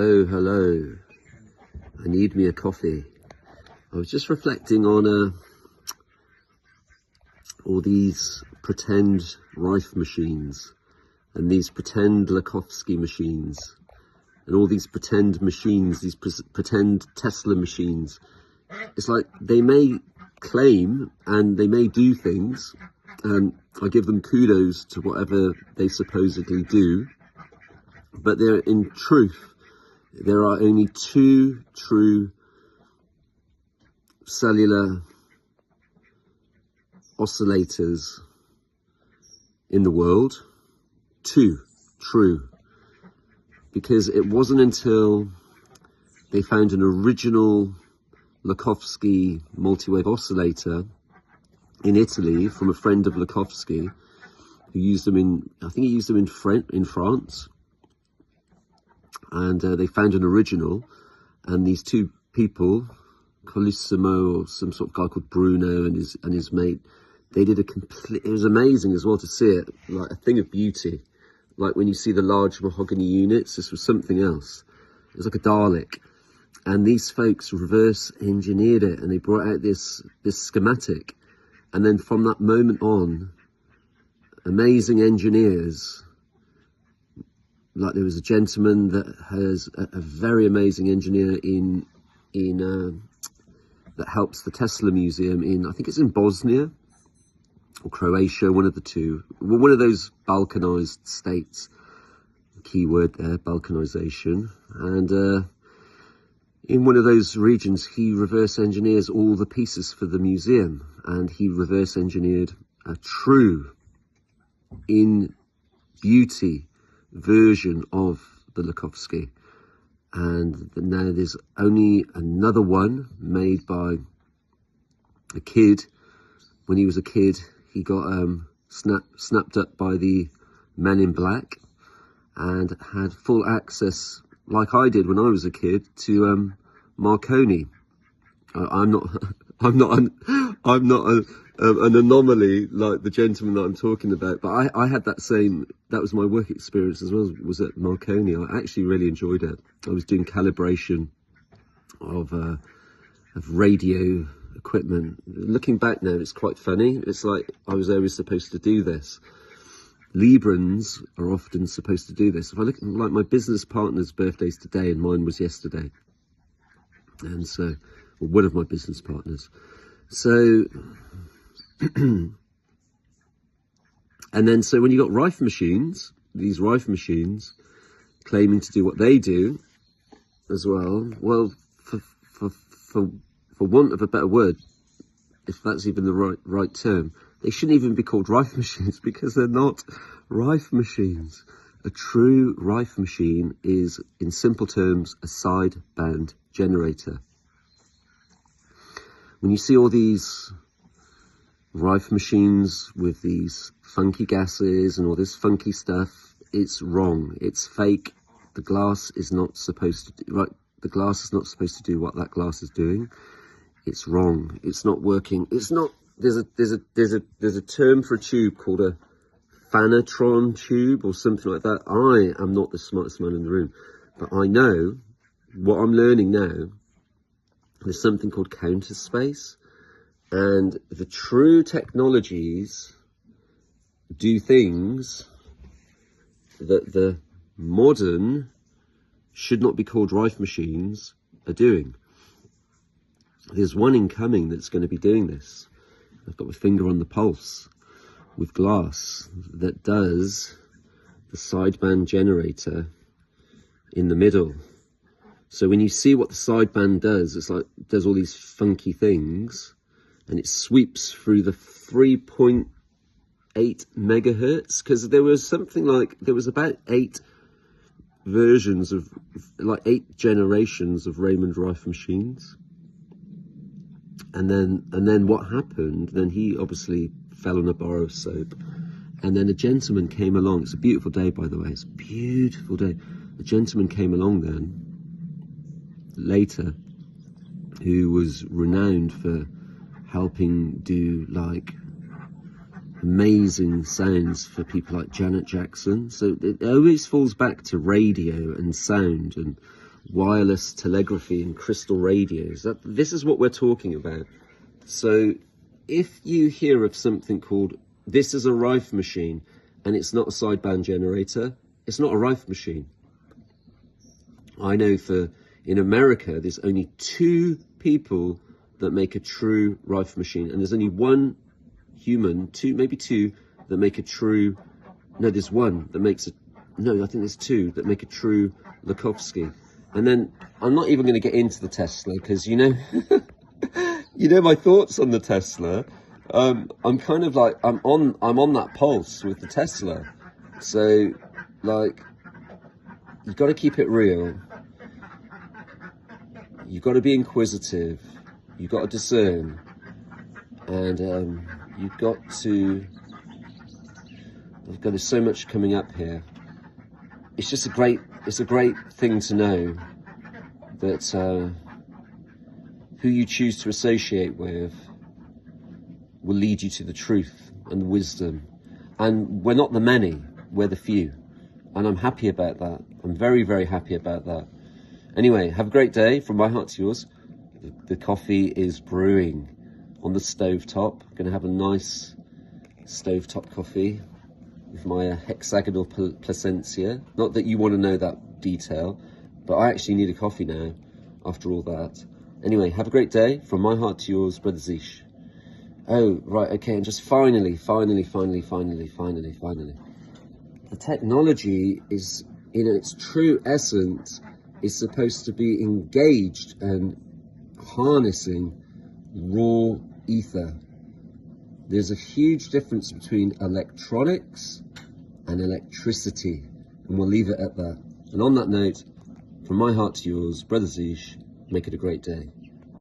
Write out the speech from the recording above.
Oh, hello. I need me a coffee. I was just reflecting on all these pretend Rife machines and these pretend Lakhovsky machines and all these pretend machines, these pretend Tesla machines. It's like they may claim and they may do things, and I give them kudos to whatever they supposedly do, but in truth, there are only two true cellular oscillators in the world. Two true. Because it wasn't until they found an original Lakhovsky multi-wave oscillator in Italy from a friend of Lakhovsky who used them I think he used them in France. And they found an original, and these two people, Colissimo or some sort of guy called Bruno and his mate, they did it was amazing as well to see it, like a thing of beauty. Like when you see the large mahogany units, this was something else. It was like a Dalek. And these folks reverse engineered it, and they brought out this schematic. And then from that moment on, amazing engineers. Like there was a gentleman that has a very amazing engineer that helps the Tesla Museum I think it's in Bosnia or Croatia, one of the two. Well, one of those Balkanized states. Key word there, Balkanization. And in one of those regions, he reverse engineers all the pieces for the museum, and he reverse engineered a true, in beauty, version of the Lakhovsky. And now there's only another one made by a kid. When he was a kid, he got snapped up by the men in black and had full access, like I did when I was a kid, to Marconi. I'm not an anomaly like the gentleman that I'm talking about, but I had that was my work experience as well, was at Marconi. I actually really enjoyed it. I was doing calibration of radio equipment. Looking back now, it's quite funny. It's like I was always supposed to do this. Librans are often supposed to do this. If I look at like my business partner's birthday's today, and mine was yesterday, and so one of my business partners. So, and then so when you got Rife machines, these Rife machines claiming to do what they do as well, well, for want of a better word, if that's even the right term, they shouldn't even be called Rife machines, because they're not Rife machines. A true Rife machine is, in simple terms, a sideband generator. When you see all these Rife machines with these funky gases and all this funky stuff, it's wrong. It's fake. The glass is not supposed to do, right? The glass is not supposed to do what that glass is doing. It's wrong. It's not working. It's not. There's a term for a tube called a Fanatron tube or something like that. I am not the smartest man in the room, but I know what I'm learning now. There's something called counter space, and the true technologies do things that the modern, should not be called Rife machines, are doing. There's one incoming that's going to be doing this. I've got my finger on the pulse with glass that does the sideband generator in the middle. So when you see what the sideband does, it's like it does all these funky things, and it sweeps through the 3.8 megahertz, because there was about 8 versions of, like 8 generations of Raymond Rife machines. And then what happened, then he obviously fell on a bar of soap, and then a gentleman came along. It's a beautiful day, by the way. It's a beautiful day. A gentleman came along then later who was renowned for helping do like amazing sounds for people like Janet Jackson. So it always falls back to radio and sound and wireless telegraphy and crystal radios. This is what we're talking about. So if you hear of something called, this is a Rife machine, and it's not a sideband generator, it's not a Rife machine. I know in America, there's only 2 people that make a true Rife machine, and there's only 1 human, maybe two, that make a true, no, there's 1 that makes no, I think there's 2 that make a true Lukovsky. And then I'm not even going to get into the Tesla, because you know, you know my thoughts on the Tesla. I'm kind of like, I'm on that pulse with the Tesla. So like, you've got to keep it real. You've got to be inquisitive. You've got to discern. And you've got to, there's so much coming up here. It's just a great thing to know that who you choose to associate with will lead you to the truth and wisdom. And we're not the many, we're the few. And I'm happy about that. I'm very, very happy about that. Anyway, have a great day from my heart to yours. The coffee is brewing on the stovetop. I'm going to have a nice stovetop coffee with my hexagonal placentia. Not that you want to know that detail, but I actually need a coffee now after all that. Anyway, have a great day from my heart to yours, Brother Zish. Oh, right, okay, and just finally, the technology is, in its true essence, is supposed to be engaged and harnessing raw ether. There's a huge difference between electronics and electricity, and we'll leave it at that. And on that note, from my heart to yours, Brother Zish, make it a great day.